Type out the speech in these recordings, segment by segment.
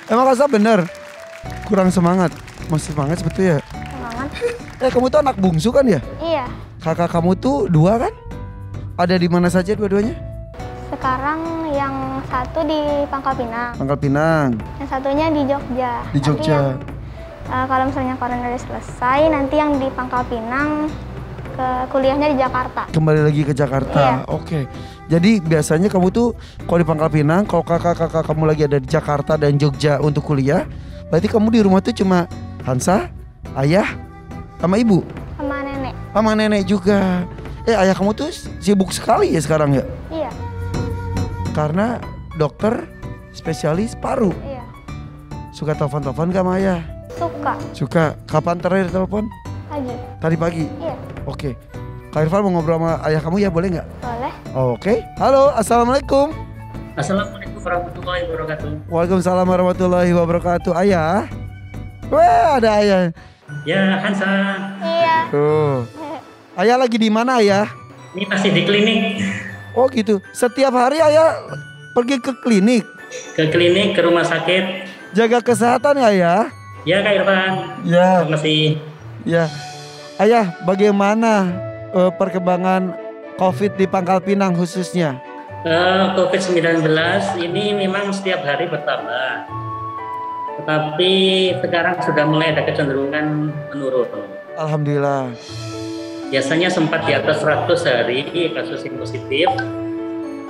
Emang Kansa bener kurang semangat? Masih semangat sebetulnya. Semangat. Kamu tuh anak bungsu kan ya? Iya. Kakak kamu tuh 2 kan? Ada di mana saja dua-duanya? Sekarang yang satu di Pangkal Pinang. Pangkal Pinang. Yang satunya di Jogja. Di Jogja. Kalau misalnya corona udah selesai, nanti yang di Pangkal Pinang kuliahnya di Jakarta. Kembali lagi ke Jakarta. Iya. Oke. Jadi biasanya kamu tuh kalau di Pangkal Pinang, kalau kakak-kakak kamu lagi ada di Jakarta dan Jogja untuk kuliah, berarti kamu di rumah tuh cuma Hansa, ayah, sama ibu, Sama nenek. sama nenek juga. Ayah kamu tuh sibuk sekali ya sekarang ya? Iya. Karena dokter spesialis paru. Iya. Suka telepon-telepon gak sama ayah? Suka. Suka. Kapan terakhir telepon? Pagi. Tadi pagi? Iya. Oke. Kak Irfan mau ngobrol sama ayah kamu ya, boleh nggak? Boleh. Oke. Halo, assalamualaikum. Assalamualaikum warahmatullahi wabarakatuh. Waalaikumsalam warahmatullahi wabarakatuh. Ayah. Wah, ada ayah. Ya, Hansa. Iya. Tuh. Ayah lagi di mana ayah? Ini masih di klinik. Oh gitu. Setiap hari ayah pergi ke klinik. Ke klinik, ke rumah sakit. Jaga kesehatan ya ayah. Ya, Kak Irfan. Ya. Terima kasih. Ya. Ayah, bagaimana perkembangan COVID di Pangkal Pinang khususnya? COVID-19 ini memang setiap hari bertambah. Tetapi sekarang sudah mulai ada kecenderungan menurun. Alhamdulillah. Biasanya sempat di atas 100 hari kasus yang positif.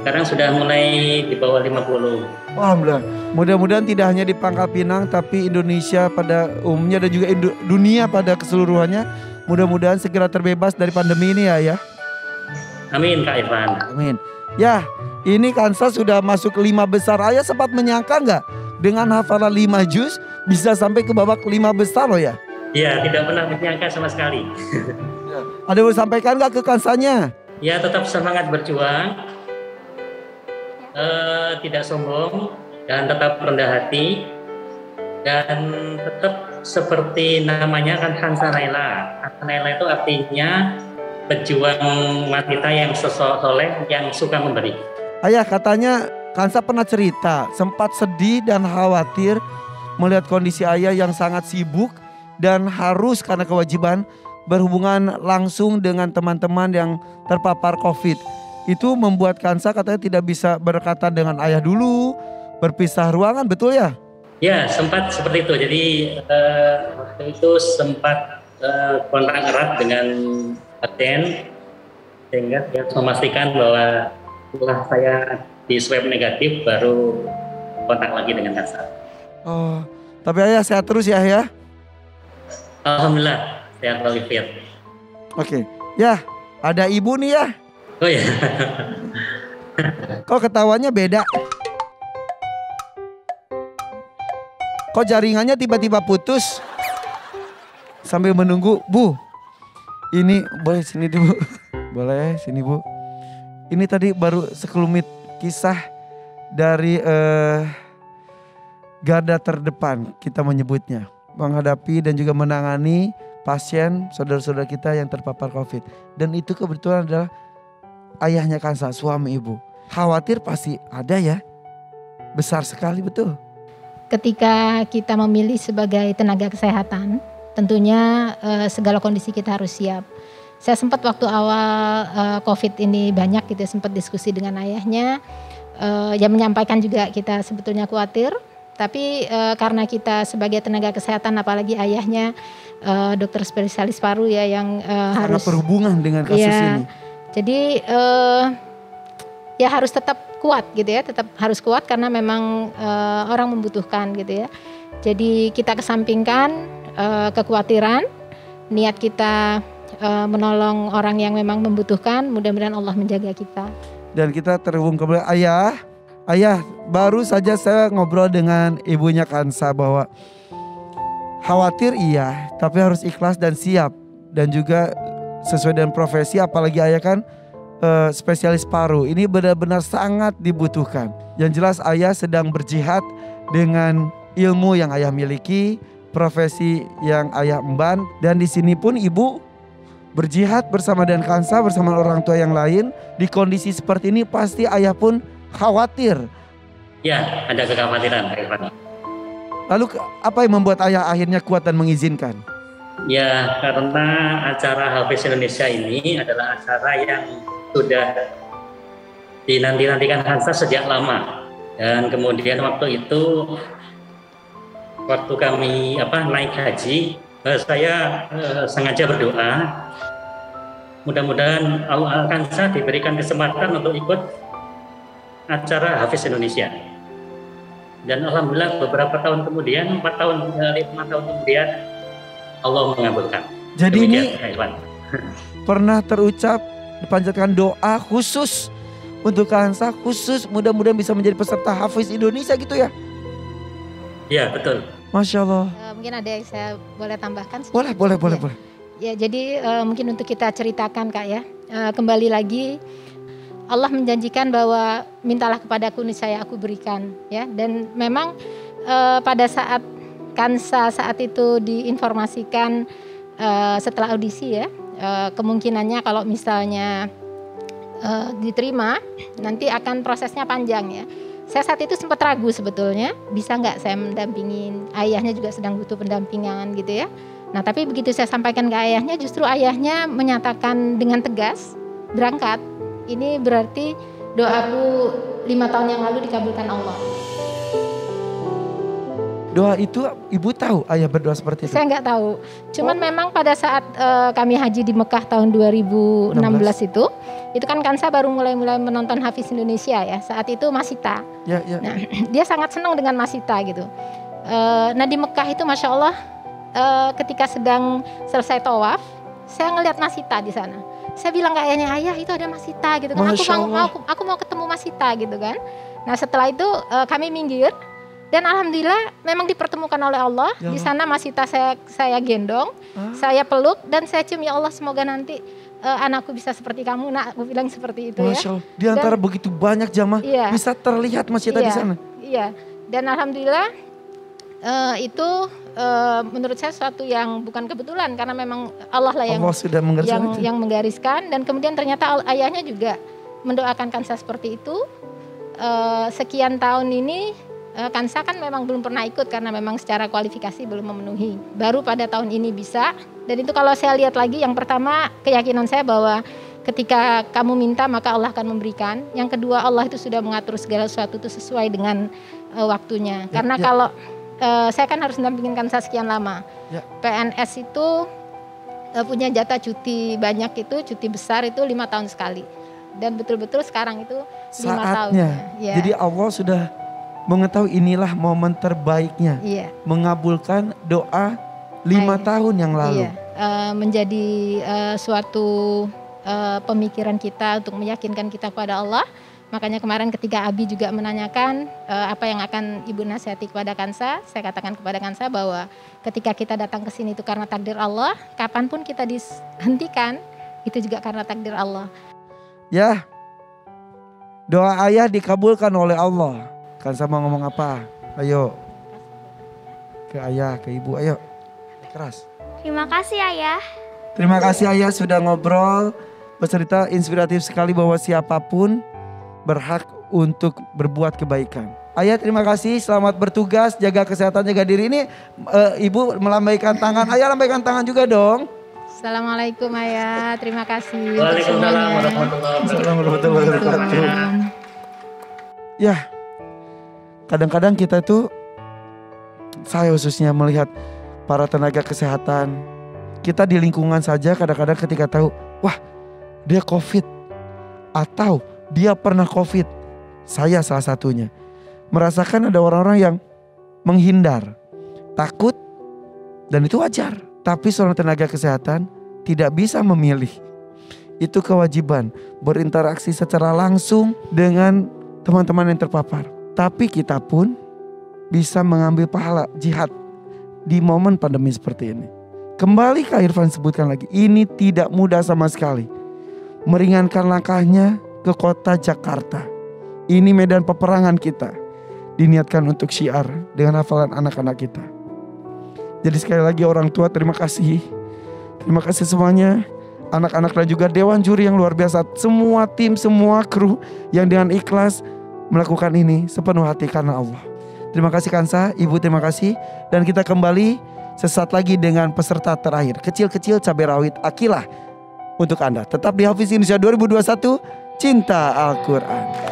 Sekarang sudah mulai di bawah 50. Alhamdulillah. Mudah-mudahan tidak hanya di Pangkal Pinang tapi Indonesia pada umumnya dan juga dunia pada keseluruhannya mudah-mudahan segera terbebas dari pandemi ini ya. Amin, Kak Irfan. Amin. Ya, ini Kansa sudah masuk 5 besar. Ayah sempat menyangka nggak dengan hafalan 5 juz bisa sampai ke babak 5 besar loh ya? Ya, tidak pernah menyangka sama sekali. Ada yang mau sampaikan nggak ke Kansanya? Ya, tetap semangat berjuang, tidak sombong, dan tetap rendah hati, dan tetap seperti namanya kan Hansa Naila. Hansa Naila itu artinya pejuang wanita yang soleh, yang suka memberi. Ayah, katanya Kansa pernah cerita sempat sedih dan khawatir melihat kondisi ayah yang sangat sibuk dan harus karena kewajiban berhubungan langsung dengan teman-teman yang terpapar COVID. Itu membuat Kansa katanya tidak bisa berdekatan dengan ayah dulu, berpisah ruangan, betul ya? Ya, sempat seperti itu. Jadi waktu itu sempat kontak erat dengan pasien, sehingga dia memastikan bahwa setelah saya di swab negatif baru kontak lagi dengan Kansa. Oh, tapi ayah sehat terus ya ayah? Alhamdulillah, sehat walafiat. Oke, ya ada ibu nih ya. Oh ya. Kok ketawanya beda? Kok jaringannya tiba-tiba putus? Sambil menunggu, Bu. Ini boleh sini dulu. Boleh sini Bu. Ini tadi baru sekelumit kisah dari garda terdepan kita menyebutnya. Menghadapi dan juga menangani pasien saudara-saudara kita yang terpapar COVID. Dan itu kebetulan adalah ayahnya Kansa, suami ibu. Khawatir pasti ada ya. Besar sekali, betul. Ketika kita memilih sebagai tenaga kesehatan, tentunya segala kondisi kita harus siap. Saya sempat waktu awal COVID ini banyak gitu, sempat diskusi dengan ayahnya, yang menyampaikan juga kita sebetulnya khawatir. Tapi karena kita sebagai tenaga kesehatan, apalagi ayahnya dokter spesialis paru ya yang harus berhubungan dengan kasus ini. Jadi ya harus tetap kuat gitu ya, tetap harus kuat karena memang orang membutuhkan gitu ya. Jadi kita kesampingkan kekhawatiran, niat kita menolong orang yang memang membutuhkan, mudah-mudahan Allah menjaga kita. Dan kita terhubung kembali Ayah, baru saja saya ngobrol dengan ibunya Kansa bahwa khawatir iya, tapi harus ikhlas dan siap. Dan juga sesuai dengan profesi, apalagi ayah kan spesialis paru. Ini benar-benar sangat dibutuhkan. Yang jelas ayah sedang berjihad dengan ilmu yang ayah miliki, profesi yang ayah emban. Dan di sini pun ibu berjihad bersama dengan Kansa, bersama orang tua yang lain. Di kondisi seperti ini pasti ayah pun khawatir Ya, ada kekhawatiran, Pak Irfan. Lalu apa yang membuat ayah akhirnya kuat dan mengizinkan? Ya, karena acara Hafiz Indonesia ini adalah acara yang sudah dinanti-nantikan Hansa sejak lama. Dan kemudian waktu itu, waktu kami naik haji, saya sengaja berdoa, mudah-mudahan Hansa diberikan kesempatan untuk ikut acara Hafiz Indonesia. Dan alhamdulillah beberapa tahun kemudian, 5 tahun kemudian, Allah mengabulkan. Jadi demikian, ini Irfan. pernah terucap dipanjatkan doa khusus untuk Hansa, khusus mudah-mudahan bisa menjadi peserta Hafiz Indonesia gitu ya? Ya, betul. Masya Allah. Mungkin ada yang saya boleh tambahkan? Boleh. Ya, jadi mungkin untuk kita ceritakan Kak ya, kembali lagi Allah menjanjikan bahwa mintalah kepadaku niscaya aku berikan ya. Dan memang pada saat Kansa saat itu diinformasikan setelah audisi ya, kemungkinannya kalau misalnya diterima nanti akan prosesnya panjang ya. Saya saat itu sempat ragu sebetulnya, bisa nggak saya mendampingin, ayahnya juga sedang butuh pendampingan gitu ya. Nah tapi begitu saya sampaikan ke ayahnya, justru ayahnya menyatakan dengan tegas, berangkat. Ini berarti doaku 5 tahun yang lalu dikabulkan Allah. Doa itu ibu tahu ayah berdoa seperti itu? Saya nggak tahu. Cuman memang pada saat kami haji di Mekah tahun 2016 itu kan Kansa baru mulai menonton Hafiz Indonesia ya. Saat itu Masita. Ya. Nah, dia sangat senang dengan Masita gitu. Nah di Mekah itu Masya Allah ketika sedang selesai tawaf, saya ngelihat Masita di sana. Saya bilang ke ayahnya, ayah itu ada Masita gitu kan. Aku mau ketemu Masita gitu kan. Nah setelah itu kami minggir. Dan alhamdulillah memang dipertemukan oleh Allah. Ya. Di sana Masita saya gendong, saya peluk dan saya cium, ya Allah semoga nanti anakku bisa seperti kamu nak. Aku bilang seperti itu. Masya Allah. Di antara begitu banyak jamaah bisa terlihat Masita di sana. Iya. Dan alhamdulillah itu menurut saya suatu yang bukan kebetulan karena memang Allah lah yang sudah yang menggariskan. Dan kemudian ternyata ayahnya juga mendoakan Kansa seperti itu. Sekian tahun ini Kansa kan memang belum pernah ikut karena memang secara kualifikasi belum memenuhi. Baru pada tahun ini bisa. Dan itu kalau saya lihat lagi, yang pertama keyakinan saya bahwa ketika kamu minta maka Allah akan memberikan. Yang kedua Allah itu sudah mengatur segala sesuatu itu sesuai dengan waktunya. Karena kalau saya kan harus mendampingin Kansa sekian lama. PNS itu punya jatah cuti banyak, itu cuti besar itu 5 tahun sekali. Dan betul-betul sekarang itu 5 tahun. Ya. Jadi Allah sudah mengetahui inilah momen terbaiknya, mengabulkan doa 5 tahun yang lalu. Menjadi suatu pemikiran kita untuk meyakinkan kita kepada Allah. Makanya kemarin ketika Abi juga menanyakan apa yang akan Ibu nasihati kepada Kansa, saya katakan kepada Kansa bahwa ketika kita datang ke sini itu karena takdir Allah, kapanpun kita dihentikan itu juga karena takdir Allah. Ya, doa ayah dikabulkan oleh Allah. Kansa mau ngomong apa? Ayo. Ke ayah, ke ibu, ayo. Keras. Terima kasih ayah. Terima kasih ayah sudah ngobrol, bercerita inspiratif sekali bahwa siapapun berhak untuk berbuat kebaikan. Ayah terima kasih, selamat bertugas, jaga kesehatan, jaga diri. Ini ibu melambaikan tangan, ayah lambaikan tangan juga dong. Assalamualaikum ayah, terima kasih. Waalaikumsalam warahmatullahi wabarakatuh. Ya. Kadang-kadang kita tuh, saya khususnya melihat para tenaga kesehatan, kita di lingkungan saja kadang-kadang ketika tahu, wah dia COVID atau dia pernah COVID, saya salah satunya. Merasakan ada orang-orang yang menghindar, takut, dan itu wajar. Tapi seorang tenaga kesehatan tidak bisa memilih. Itu kewajiban berinteraksi secara langsung dengan teman-teman yang terpapar. Tapi kita pun bisa mengambil pahala jihad di momen pandemi seperti ini. Kembali Kak Irfan sebutkan lagi, ini tidak mudah sama sekali. Meringankan langkahnya ke kota Jakarta. Ini medan peperangan kita. Diniatkan untuk syiar dengan hafalan anak-anak kita. Jadi sekali lagi orang tua terima kasih. Terima kasih semuanya. Anak-anak dan juga dewan juri yang luar biasa. Semua tim, semua kru yang dengan ikhlas melakukan ini sepenuh hati karena Allah. Terima kasih Kansa, Ibu terima kasih. Dan kita kembali sesaat lagi dengan peserta terakhir. Kecil-kecil cabai rawit Akilah untuk Anda. Tetap di Hafiz Indonesia 2021, Cinta Al-Quran.